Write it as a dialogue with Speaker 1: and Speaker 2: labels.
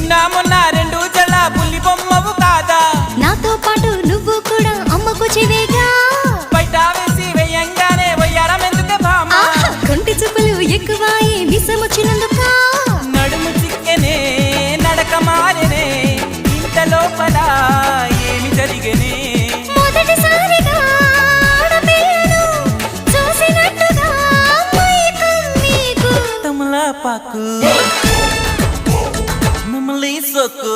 Speaker 1: నిన్న మొన్న రెండు జళ్ళ పుల్లి బొమ్మవు కాదా
Speaker 2: నాతో పాటు నువ్వు కూడా అమ్మకు చెవేగా
Speaker 1: బయట వేసి వెయ్యంగానే వయ్యారం ఎందుకే భామ
Speaker 2: కొంటి చూపులు ఎక్కువాయి విసమొచ్చినందుక
Speaker 1: నడుము చిక్కెనే నడక మారెనే ఇంత లోపల ఏమి జరిగనే
Speaker 2: మొదటిసారిగా ఆడపిల్లను చూసినట్టుగా మైకం నీకు
Speaker 1: తమలపాకు నమలి సొక్కు